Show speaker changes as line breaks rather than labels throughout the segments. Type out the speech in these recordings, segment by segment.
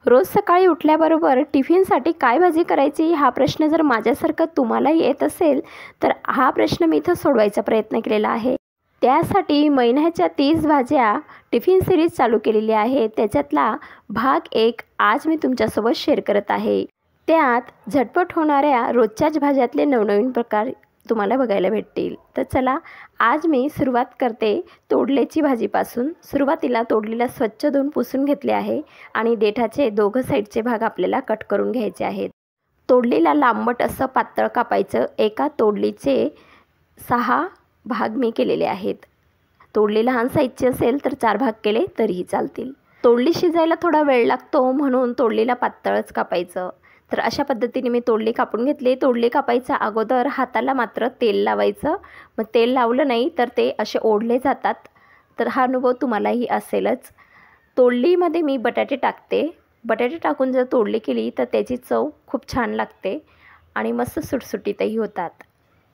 रोज सकाळी उठल्याबरोबर टिफिनसाठी काय भाजी करायची हा प्रश्न जर माझ्यासारखा तुम्हाला येत असेल तर हा प्रश्न मी इथं सोडवायचा प्रयत्न केलेला आहे। त्यासाठी महिन्याच्या 30 भाज्या टिफिन सिरीज चालू केलेली आहे। त्याच्यातला भाग 1 आज मी तुमच्यासोबत शेअर करत आहे। त्यात झटपट होणाऱ्या रोजच्याच भाज्यातले नवनवीन प्रकार तुम्हाला बघायला भेटतील। तर चला आज मी सुरुवात करते तोडल्याची भाजीपासून। सुरुवातीला तोडलीला स्वच्छ धुवून पुसून घेतले आहे आणि देठाचे दोघं साईडचे भाग आपल्याला कट करून घ्यायचे आहेत। तोडलीला लांबट असं पातळ कापायचं। एका तोडलीचे 6 भाग मी केलेले आहेत। तोडली लहान साईजची असेल तर 4 भाग केले तरीही चालतील। तोडली शिजायला थोडा वेळ लागतो म्हणून तोडलीला पातळच कापायचं। तर अशा पद्धतीने मी तोडली कापून घेतली। तोडली कापायच्या अगोदर हाताला मात्र तेल लावायचं। मग तेल लावलं नाही तर ते असे ओढले जातात। तर हा अनुभव तुम्हालाही असेलच। तोडलीमध्ये मी बटाटे टाकते। बटाटे टाकून जर तोडली केली तर त्याची चव खूप छान लागते आणि मस्त सुटसुटीतही होतात।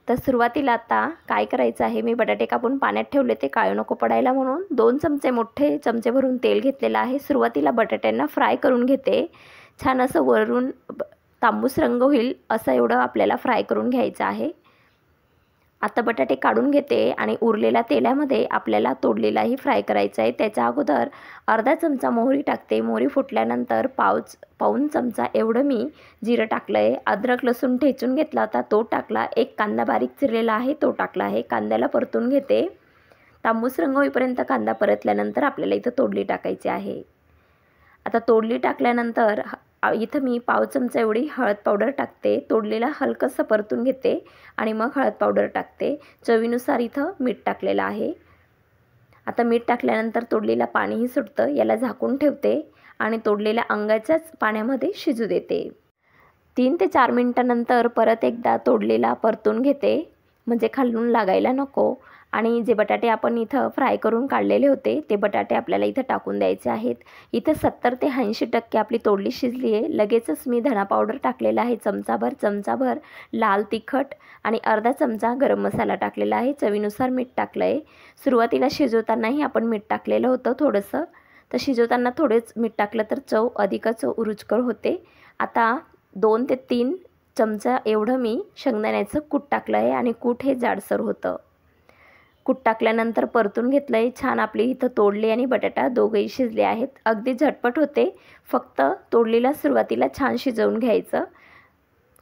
तर सुरुवातीला आता काय करायचं आहे, मी बटाटे कापून पाण्यात ठेवले ते काळे नको पडायला म्हणून 2 चमचे मोठे चमचे भरून तेल घेतलेलं आहे। सुरुवातीला बटाट्यांना फ्राय करून घेते। छान असं वरून तांबूस रंग होईल असं एवढं आपल्याला फ्राय करून घ्यायचं आहे। आता बटाटे काढून घेते आणि उरलेल्या तेलामध्ये आपल्याला तोडलेलाही फ्राय करायचा आहे। त्याच्या अगोदर अर्धा चमचा मोहरी टाकते। मोहरी फुटल्यानंतर पाऊण चमचा एवढं मी जिरं टाकलं आहे। अद्रक लसूण ठेचून घेतला होता तो टाकला। एक कांदा बारीक चिरलेला आहे तो टाकला आहे। कांद्याला परतून घेते। तांबूस रंग होईपर्यंत कांदा परतल्यानंतर आपल्याला इथं तोडली टाकायची आहे। आता तोडली टाकल्यानंतर इथं मी पाव चमचा एवढी हळद पावडर टाकते। तोडलेला हलकंसं परतून घेते आणि मग हळद पावडर टाकते। चवीनुसार इथं मीठ टाकलेलं आहे। आता मीठ टाकल्यानंतर तोडलेला पाणीही सुटतं। याला झाकून ठेवते आणि तोडलेल्या अंगाच्याच पाण्यामध्ये शिजू देते। 3 ते 4 मिनिटांनंतर परत एकदा तोडलेला परतून घेते म्हणजे खालून लागायला नको। आणि जे बटाटे आपण इथं फ्राय करून काढलेले होते ते बटाटे आपल्याला इथं टाकून द्यायचे आहेत। इथं 70 ते 80% आपली तोडली शिजली आहे। लगेचच मी धना पावडर टाकलेला आहे चमचाभर लाल तिखट आणि अर्धा चमचा गरम मसाला टाकलेला आहे। चवीनुसार मीठ टाकलं आहे। सुरुवातीला शिजवतानाही आपण मीठ टाकलेलं होतं थोडंसं। तर शिजवताना थोडेच मीठ टाकलं तर चव अधिकच रुचकर होते। आता 2 ते 3 चमचा एवढं मी शेंगदाण्याचं कूट टाकलं आहे आणि कूट हे जाडसर होतं। कूट टाकल्यानंतर परतून घेतलं आहे। छान आपली इथं तोडली आणि बटाटा दोघंही शिजले आहेत। अगदी झटपट होते। फक्त तोडलीला सुरुवातीला छान शिजवून घ्यायचं।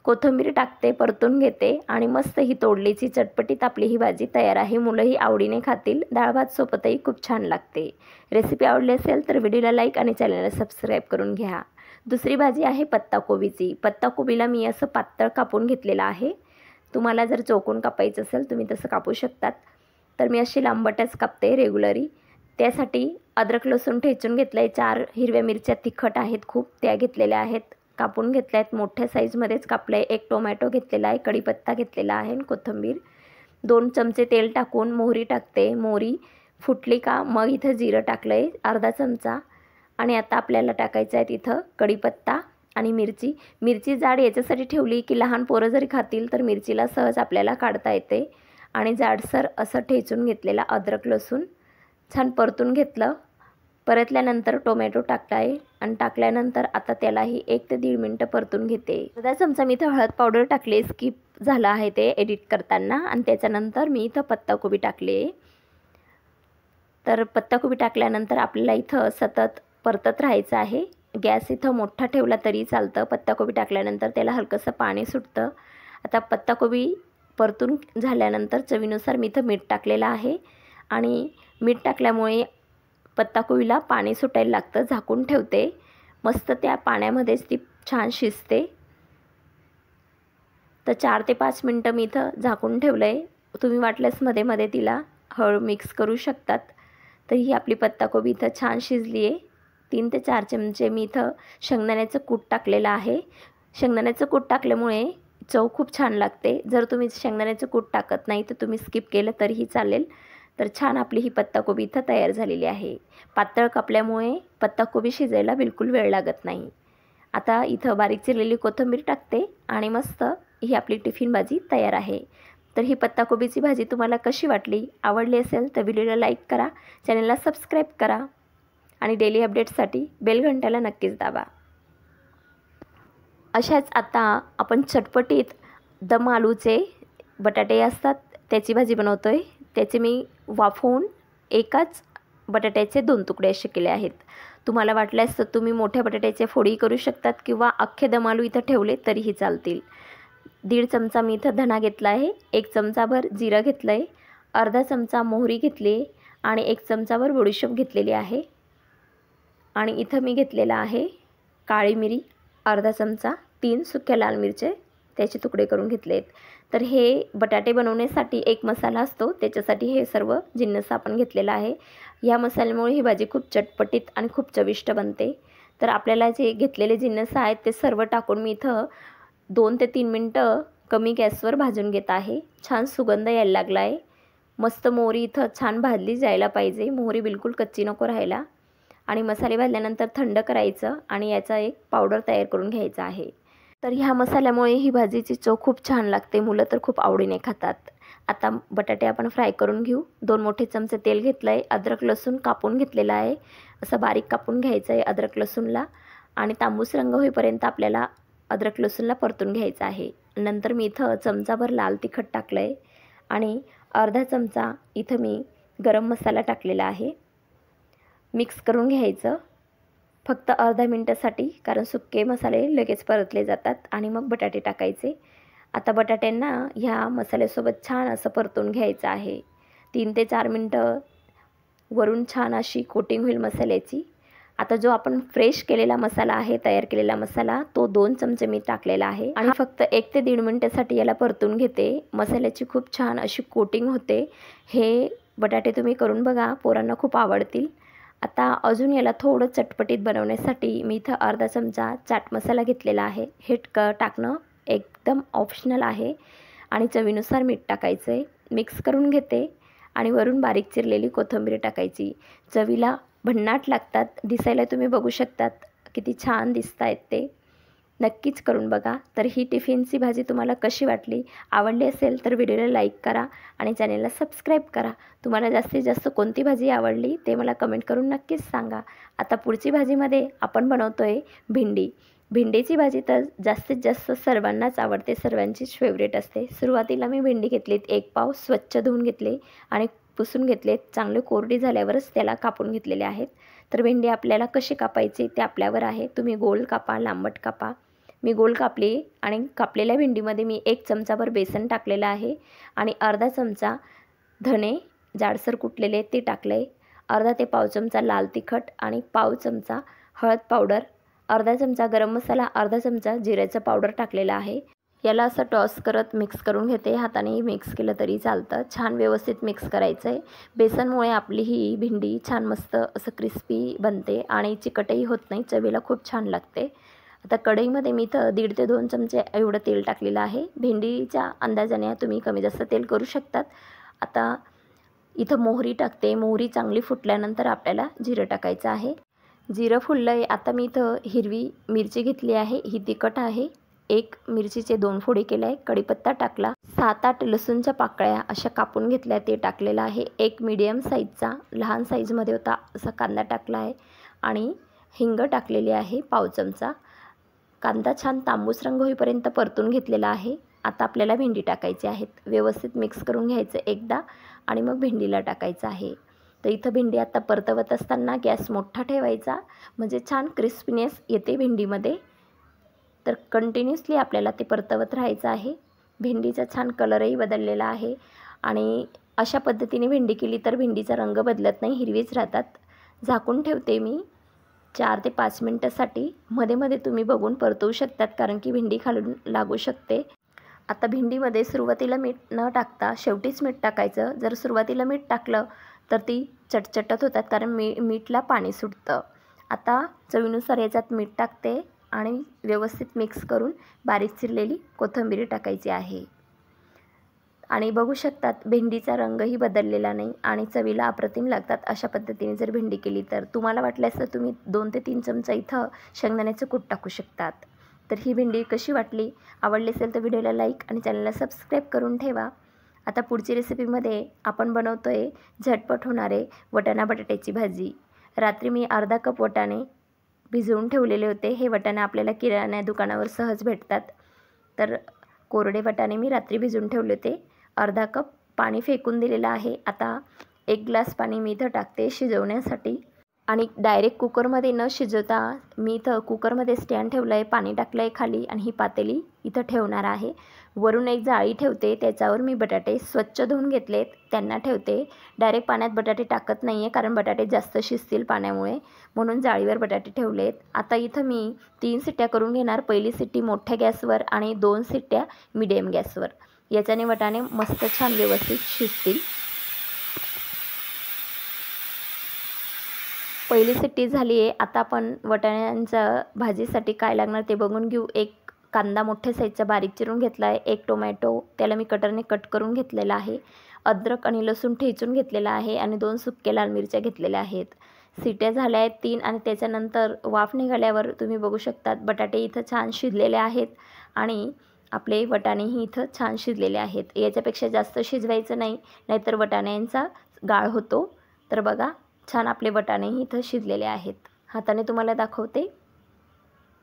कोथिंबीर टाकते, परतून घेते आणि मस्त ही तोडलीची चटपटीत आपली ही भाजी तयार आहे। मुलंही आवडीने खातील। डाळ भात सोबतही खूप छान लागते। रेसिपी आवडली असेल तर व्हिडिओला लाईक आणि चॅनलला सबस्क्राईब करून घ्या। दुसरी भाजी आहे पत्ताकोबीची। पत्ताकोबीला मी असं पातळ कापून घेतलेलं आहे। तुम्हाला जर चौकोन कापायचं असेल तुम्ही तसं कापू शकतात। तर मी अशी लांबटच कापते रेग्युलरी। त्यासाठी अद्रक लसूण ठेचून घेतलं आहे। 4 हिरव्या मिरच्या तिखट आहेत खूप त्या घेतलेल्या आहेत, कापून घेतल्या आहेत। मोठ्या साईजमध्येच कापलं आहे। 1 टोमॅटो घेतलेला आहे, कढीपत्ता घेतलेला आहे आणि कोथिंबीर। 2 चमचे तेल टाकून मोहरी टाकते। मोहरी फुटली का मग इथं जिरं टाकलं आहे अर्धा चमचा आणि आता आपल्याला टाकायचं आहे तिथं कढीपत्ता आणि मिरची जाड याच्यासाठी ठेवली की लहान पोरं जरी खातील तर मिरचीला सहज आपल्याला काढता येते। आणि जाडसर असं ठेचून घेतलेला अद्रक लसूण छान परतून घेतलं। परतल्यानंतर टोमॅटो टाकला आहे आणि टाकल्यानंतर आता त्यालाही 1 ते 1.5 मिनिटं परतून घेते। अर्धा चमचा मी इथं हळद पावडर टाकले, स्किप झालं आहे ते एडिट करताना। आणि त्याच्यानंतर मी इथं पत्ताकोबी टाकले। तर पत्ताकोबी टाकल्यानंतर आपल्याला इथं सतत परतत राहायचं आहे। गॅस इथं मोठा ठेवला तरी चालतं। पत्ताकोबी टाकल्यानंतर त्याला हलकंसं पाणी सुटतं। आता पत्ताकोबी परतून झाल्यानंतर चवीनुसार मी इथं मीठ टाकलेलं आहे आणि मीठ टाकल्यामुळे पत्ताकोबीला पाणी सुटायला लागतं। झाकून ठेवते। मस्त त्या पाण्यामध्येच ती छान शिजते। तर 4 ते 5 मिनिटं मी इथं झाकून ठेवलं आहे। तुम्ही वाटल्यास मध्ये मध्ये तिला हळू मिक्स करू शकतात। तर ही आपली पत्ताकोबी इथं छान शिजली आहे। 3 ते 4 चमचे मी इथं शेंगदाण्याचं कूट टाकलेलं आहे। शेंगदाण्याचं कूट टाकल्यामुळे चव खूप छान लागते। जर तुम्ही शेंगदाण्याचं कूट टाकत नाही तर तुम्ही स्किप केलं तरीही चालेल। तर छान आपली ही पत्ताकोबी इथं तयार झालेली आहे। पातळ कापल्यामुळे पत्ताकोबी शिजायला बिलकुल वेळ लागत नाही। आता इथं बारीक चिरलेली कोथिंबीर टाकते आणि मस्त ही आपली टिफिन भाजी तयार आहे। तर ही पत्ताकोबीची भाजी तुम्हाला कशी वाटली? आवडली असेल तर व्हिडिओला लाईक करा, चॅनलला सबस्क्राईब करा आणि डेली अपडेट्ससाठी बेल घंट्याला नक्कीच दाबा। अशाच आता आपण चटपटीत दम आलूचे बटाटे असतात त्याची भाजी बनवतो आहे। त्याचे मी वाफवून एकाच बटाट्याचे 2 तुकडे असे केले आहेत। तुम्हाला वाटल्यास तर तुम्ही मोठ्या बटाट्याचे फोडी करू शकतात किंवा अख्खे दम आलू इथं ठेवले तरीही चालतील। 1.5 चमचा मी इथं धना घेतला आहे, 1 चमचाभर जिरं घेतलं आहे, अर्धा चमचा मोहरी घेतली आणि 1 चमचाभर बडीशेप घेतलेली आहे। आणि इथं मी घेतलेला आहे काळी मिरी अर्धा चमचा, 3 सुक्या लाल मिरचे त्याचे तुकडे करून घेतलेत। तर हे बटाटे बनवण्यासाठी एक मसाला असतो, त्याच्यासाठी हे सर्व जिन्नस आपण घेतलेला आहे। या मसाल्यामुळे ही भाजी खूप चटपटीत आणि खूप चविष्ट बनते। तर आपल्याला जे घेतलेले जिन्नस आहेत ते सर्व टाकून मी इथं 2 ते 3 मिनटं कमी गॅसवर भाजून घेत आहे। छान सुगंध यायला लागला आहे। मस्त मोहरी इथं छान भाजली जायला पाहिजे, मोहरी बिलकुल कच्ची नको राहायला। आणि मसाले भाजल्यानंतर थंड करायचं आणि याचा एक पावडर तयार करून घ्यायचा आहे। तर ह्या मसाल्यामुळे ही भाजीची चव खूप छान लागते, मुलं तर खूप आवडीने खातात। आता बटाटे आपण फ्राय करून घेऊ। 2 मोठे चमचे तेल घेतलं आहे, अद्रक लसूण कापून घेतलेला आहे, असं बारीक कापून घ्यायचं आहे अद्रक लसूणला आणि तांबूस रंग होईपर्यंत आपल्याला अद्रक लसूणला परतून घ्यायचं आहे। नंतर मी इथं चमचाभर लाल तिखट टाकलं आहे आणि अर्धा चमचा इथं मी गरम मसाला टाकलेला आहे। मिक्स करून घ्यायचं फक्त अर्धा मिनटासाठी, कारण सुके मसाले लगेच परतले जातात आणि मग बटाटे टाकायचे। आता बटाट्यांना ह्या मसाल्यासोबत छान असं परतून घ्यायचं आहे। 3 ते 4 मिनटं वरून छान अशी कोटिंग होईल मसाल्याची। आता जो आपण फ्रेश केलेला मसाला आहे, तयार केलेला मसाला, तो 2 चमचे मी टाकलेला आहे आणि फक्त 1 ते 1.5 मिनिटासाठी याला परतून घेते। मसाल्याची खूप छान अशी कोटिंग होते। हे बटाटे तुम्ही करून बघा, पोरांना खूप आवडतील। आता अजून याला थोडं चटपटीत बनवण्यासाठी मी इथं अर्धा चमचा चाट मसाला घेतलेला आहे। हे टाकणं एकदम ऑप्शनल आहे आणि चवीनुसार मीठ टाकायचं आहे। मिक्स करून घेते आणि वरून बारीक चिरलेली कोथिंबीर टाकायची। चवीला भन्नाट लागतात, दिसायला तुम्ही बघू शकतात किती छान दिसत आहेत ते। नक्कीच करून बघा। तर ही टिफिनची भाजी तुम्हाला कशी वाटली, आवडली असेल तर व्हिडिओला लाईक करा आणि चॅनलला सबस्क्राईब करा। तुम्हाला जास्तीत जास्त कोणती भाजी आवडली ते मला कमेंट करून नक्कीच सांगा। आता पुढची भाजीमध्ये आपण बनवतोय भेंडी। भेंडीची भाजी तर जास्तीत जास्त सर्वांनाच आवडते, सर्वांचीच फेवरेट असते। सुरुवातीला मी भेंडी घेतलीत, 1 पाव स्वच्छ धुवून घेतले आणि पुसून घेतलेत। चांगले कोरडी झाल्यावरच त्याला कापून घेतलेले आहेत। तर भेंडी आपल्याला कशी कापायची ते आपल्यावर आहे, तुम्ही गोल कापा, लांबट कापा। मी गोल कापली आणि कापलेल्या भेंडीमध्ये मी 1 चमचाभर बेसन टाकलेलं आहे आणि अर्धा चमचा धणे जाडसर कुटलेले ते टाकले, अर्धा ते पाव चमचा लाल तिखट आणि पाव चमचा हळद पावडर, अर्धा चमचा गरम मसाला, अर्धा चमचा जिऱ्याचं पावडर टाकलेला आहे। याला असं टॉस करत मिक्स करून घेते, हाताने मिक्स केलं तरी चालतं। छान व्यवस्थित मिक्स करायचं आहे। बेसनमुळे आपली ही भेंडी छान मस्त असं क्रिस्पी बनते आणि चिकटही होत नाही, चवीला खूप छान लागते। आता कढईमध्ये मी तर 1.5 ते 2 चमचे एवढं तेल टाकलेलं आहे। भेंडीच्या अंदाजाने तुम्ही कमी जास्त तेल करू शकतात। आता इथं मोहरी टाकते, मोहरी चांगली फुटल्यानंतर आपल्याला जिरं टाकायचं आहे। जिरं फुललं आहे, आता मी इथं हिरवी मिरची घेतली आहे, ही तिखट आहे। 1 मिरचीचे 2 फोडी केले आहे, कढीपत्ता टाकला, 7-8 लसूणच्या पाकळ्या अशा कापून घेतल्या ते टाकलेलं आहे। 1 मीडियम साईजचा लहान साईजमध्ये होता असा कांदा टाकला आहे आणि हिंग टाकलेली आहे पाव चमचा। कांदा छान तांबूस रंग होईपर्यंत परतून घेतलेला आहे। आता आपल्याला भेंडी टाकायची आहेत, व्यवस्थित मिक्स करून घ्यायचं एकदा आणि मग भेंडीला टाकायचं आहे। तर इथं भेंडी आता परतवत असताना गॅस मोठा ठेवायचा, म्हणजे छान क्रिस्पीनेस येते भेंडीमध्ये। तर कंटिन्युअसली आपल्याला ते परतवत राहायचं आहे। भेंडीचा छान कलरही बदललेला आहे आणि अशा पद्धतीने भेंडी केली तर भेंडीचा रंग बदलत नाही, हिरवीच राहतात। झाकून ठेवते मी 4 ते 5 मिनटासाठी। मध्ये मध्ये तुम्ही बघून परतवू शकतात, कारण की भेंडी खालून लागू शकते। आता भेंडीमध्ये सुरुवातीला मीठ न टाकता शेवटीच मीठ टाकायचं। जर सुरुवातीला मीठ टाकलं तर ती चटचटत होतात, कारण मीठला पाणी सुटतं। आता चवीनुसार याच्यात मीठ टाकते आणि व्यवस्थित मिक्स करून बारीक चिरलेली कोथिंबीर टाकायची आहे। आणि बघू शकतात भेंडीचा रंगही बदललेला नाही आणि चवीला अप्रतिम लागतात। अशा पद्धतीने जर भेंडी केली तर तुम्हाला वाटल्यास तर तुम्ही 2 ते 3 चमचा इथं शेंगदाण्याचं कूट टाकू शकतात। तर ही भेंडी कशी वाटली, आवडली असेल तर व्हिडिओला लाईक आणि चॅनलला सबस्क्राईब करून ठेवा। आता पुढची रेसिपीमध्ये आपण बनवतोय झटपट होणारे वटाणा बटाट्याची भाजी। रात्री मी अर्धा कप वटाणे भिजवून ठेवलेले होते. हे वाटाणे आपल्याला किराणा दुकानावर सहज भेटतात. तर कोरडे वाटाणे मी रात्री भिजवून ठेवले होते. अर्धा कप पाणी फेकून दिलेलं आहे. आता 1 ग्लास पाणी मी इथं टाकते शिजवण्यासाठी. आणि डायरेक्ट कुकरमध्ये न शिजवता मी इथं कुकरमध्ये स्टँड ठेवलं आहे, पाणी टाकलं आहे खाली आणि ही पातेली इथं ठेवणार आहे. वरून एक जाळी ठेवते, त्याच्यावर मी बटाटे स्वच्छ धुवून घेतलेत, त्यांना ठेवते. डायरेक्ट पाण्यात बटाटे टाकत नाही आहे, कारण बटाटे जास्त शिजतील पाण्यामुळे, म्हणून जाळीवर बटाटे ठेवलेत. आता इथं मी 3 शिट्ट्या करून घेणार. पहिली शिट्टी मोठ्या गॅसवर आणि 2 शिट्ट्या मिडियम गॅसवर. याच्याने वाटाणे मस्त छान व्यवस्थित शिजतील. पहिली शिट्टी झाली आहे. आता आपण वाटाण्यांच्या भाजीसाठी काय लागणार ते बघून घेऊ. एक कांदा मोठ्या साईजचा बारीक चिरून घेतला आहे. एक टोमॅटो त्याला मी कटरने कट करून घेतलेला आहे. अद्रक आणि लसूण ठेचून घेतलेला आहे आणि 2 सुक्या लाल मिरच्या घेतलेल्या आहेत. शिट्ट्या झाल्या आहेत 3 आणि त्याच्यानंतर वाफ निघाल्यावर तुम्ही बघू शकतात बटाटे इथं छान शिजलेले आहेत आणि आपले वाटाणेही इथं छान शिजलेले आहेत. याच्यापेक्षा जास्त शिजवायचं नाही, नाहीतर वाटाण्यांचा गाळ होतो. तर बघा, छान आपले वाटाणेही इथं शिजलेले आहेत. हाताने तुम्हाला दाखवते.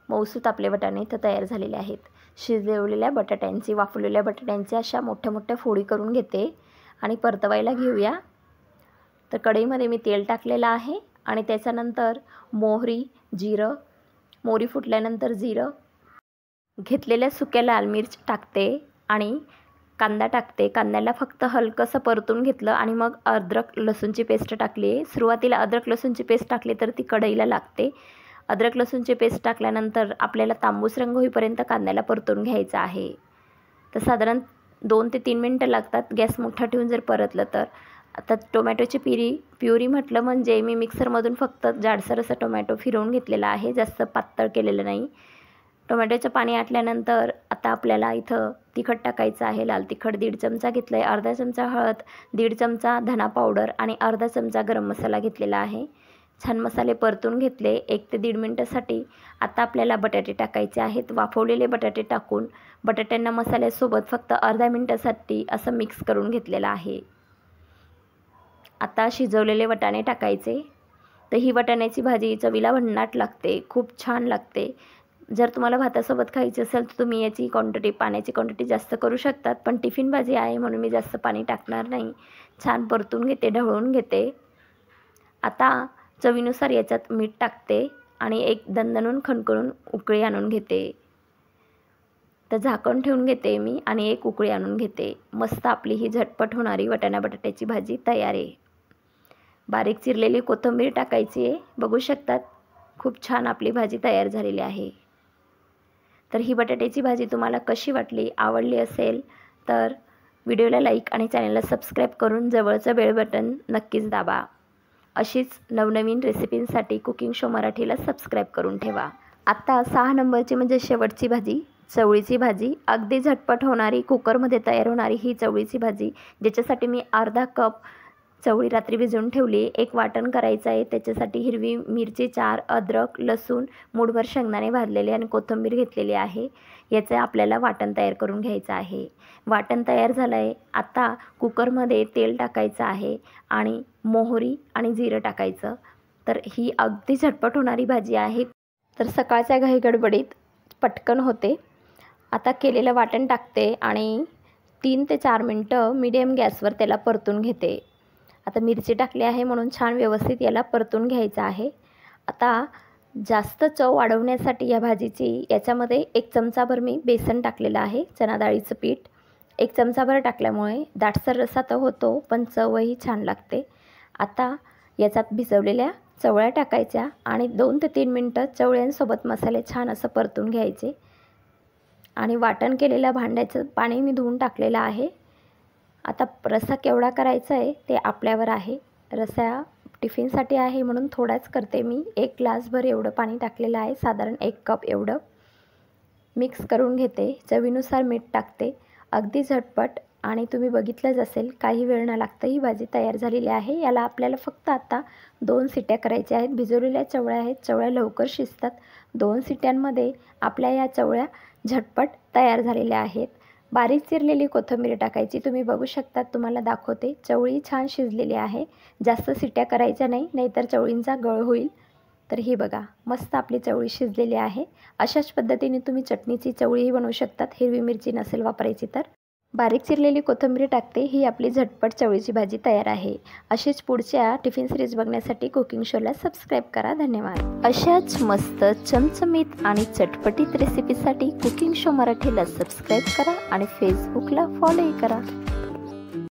मऊसूत आपले वाटाणे इथं तयार झालेले आहेत. शिजवलेल्या बटाट्यांची, वाफवलेल्या बटाट्यांची अशा मोठ्या मोठ्या फोडी करून घेते आणि परतवायला घेऊया. तर कढईमध्ये मी तेल टाकलेलं आहे आणि त्याच्यानंतर मोहरी, जिरं, मोहरी फुटल्यानंतर जिरं, घेतलेल्या सुक्या लाल मिर्च टाकते आणि कांदा टाकते. कांद्याला फक्त हलकंसं परतून घेतलं आणि मग अद्रक लसूणची पेस्ट टाकली आहे. सुरुवातीला अद्रक लसूणची पेस्ट टाकली तर ती कढईला लागते. अद्रक लसूणची पेस्ट टाकल्यानंतर आपल्याला तांबूस रंग होईपर्यंत कांद्याला परतून घ्यायचं आहे. तर साधारण 2 ते 3 मिनटं लागतात गॅस मोठा ठेवून जर परतलं तर. आता टोमॅटोची प्युरी म्हटलं म्हणजे मी मिक्सरमधून फक्त जाडसर असं टोमॅटो फिरवून घेतलेला आहे, जास्त पातळ केलेलं नाही. टोमॅटोचं पाणी आटल्यानंतर आता आपल्याला इथं तिखट टाकायचं आहे. लाल तिखट 1.5 चमचा घेतलं आहे, अर्धा चमचा हळद, 1.5 चमचा धना पावडर आणि अर्धा चमचा गरम मसाला घेतलेला आहे. छान मसाले परतून घेतले 1 ते 1.5 मिनटासाठी. आता आपल्याला बटाटे टाकायचे आहेत. वाफवलेले बटाटे टाकून बटाट्यांना मसाल्यासोबत फक्त अर्धा मिनटासाठी असं मिक्स करून घेतलेलं आहे. आता शिजवलेले वाटाणे टाकायचे. तर ही वाटाण्याची भाजी चवीला भन्नाट लागते, खूप छान लागते. जर तुम्हाला भातासोबत खायची असेल तर तुम्ही याची पाण्याची क्वांटिटी जास्त करू शकतात, पण टिफिन भाजी आहे म्हणून मी जास्त पाणी टाकणार नाही. छान परतून घेते, ढवळून घेते. आता चवीनुसार याच्यात मीठ टाकते आणि एक दणदणून खणखणून उकळी आणून घेते. तर झाकण ठेवून घेते मी आणि एक उकळी आणून घेते. मस्त आपली ही झटपट होणारी वाटाणा बटाट्याची भाजी तयार आहे. बारीक चिरलेली कोथिंबीर टाकायची आहे. बघू शकतात, खूप छान आपली भाजी तयार झालेली आहे. तर ही बटाट्याची भाजी तुम्हाला कशी वाटली, आवडली असेल तर व्हिडिओला लाईक आणि चॅनलला सबस्क्राईब करून जवळचं बेल बटन नक्कीच दाबा. अशीच नवनवीन रेसिपींसाठी कुकिंग शो मराठीला सबस्क्राईब करून ठेवा. आत्ता 6 नंबरची म्हणजे शेवटची भाजी, चवळीची भाजी. अगदी झटपट होणारी, कुकरमध्ये तयार होणारी ही चवळीची भाजी, ज्याच्यासाठी मी अर्धा कप चवळी रात्री भिजवून ठेवली. एक वाटण करायचं आहे. त्याच्यासाठी हिरवी मिरची 4, अद्रक, लसूण, मूठभर शेंगदाणे भाजलेले आणि कोथिंबीर घेतलेली आहे. याचं आपल्याला वाटण तयार करून घ्यायचं आहे. वाटण तयार झालं आहे. आता कुकरमध्ये तेल टाकायचं आहे आणि मोहरी आणि जिरं टाकायचं. तर ही अगदी झटपट होणारी भाजी आहे. तर सकाळच्या घाईगडबडीत पटकन होते. आता केलेलं वाटण टाकते आणि 3 ते 4 मिनटं मीडियम गॅसवर त्याला परतून घेते. आता मिरची टाकली आहे म्हणून छान व्यवस्थित याला परतून घ्यायचं आहे. आता जास्त चव वाढवण्यासाठी या भाजीची याच्यामध्ये 1 चमचाभर मी बेसन टाकलेलं आहे, चणा डाळीचं पीठ. 1 चमचाभर टाकल्यामुळे दाटसर रस्सा तर होतो, पण चवही छान लागते. आता याच्यात भिजवलेल्या चवळ्या टाकायच्या आणि 2 ते 3 मिनटं चवळ्यांसोबत मसाले छान असं परतून घ्यायचे. आणि वाटण केलेल्या भांड्याचं पाणी मी धुवून टाकलेलं आहे. आता रस्सा केवढा करायचा आहे ते आपल्यावर आहे. रस्सा टिफिनसाठी आहे म्हणून थोडाच करते मी. 1 ग्लासभर एवढं पाणी टाकलेलं आहे, साधारण 1 कप एवढं. मिक्स करून घेते. चवीनुसार मीठ टाकते. अगदी झटपट आणि तुम्ही बघितलंच असेल, काही वेळ न लागता ही भाजी तयार झालेली आहे. याला आपल्याला फक्त आता 2 शिट्ट्या करायच्या आहेत. भिजवलेल्या चवळ्या आहेत, चवळ्या लवकर शिजतात. 2 शिट्ट्यांमध्ये आपल्या या चवळ्या झटपट तयार झालेल्या आहेत. बारीक चिरलेली कोथिंबीर टाकायची. तुम्ही बघू शकता, तुम्हाला दाखवते. चवळी छान शिजलेली आहे. जास्त शिट्ट्या करायच्या नाही, नाहीतर चवळींचा गळ होईल. तर ही बघा मस्त आपली चवळी शिजलेली आहे। अशाच पद्धतीने तुम्ही चटणीची चवळीही बनवू शकतात, हिरवी मिरची नसेल वापरायची तर। बारीक चिरलेली कोथिंबीर टाकते। ही आपली झटपट चवळीची भाजी तयार आहे। अशीच पुढच्या टिफिन सिरीज बघण्यासाठी कुकिंग शोला सबस्क्राईब करा। धन्यवाद। अशाच मस्त चमचमीत आणि चटपटीत रेसिपीसाठी कुकिंग शो मराठीला सबस्क्राईब करा आणि फेसबुकला फॉलोही करा।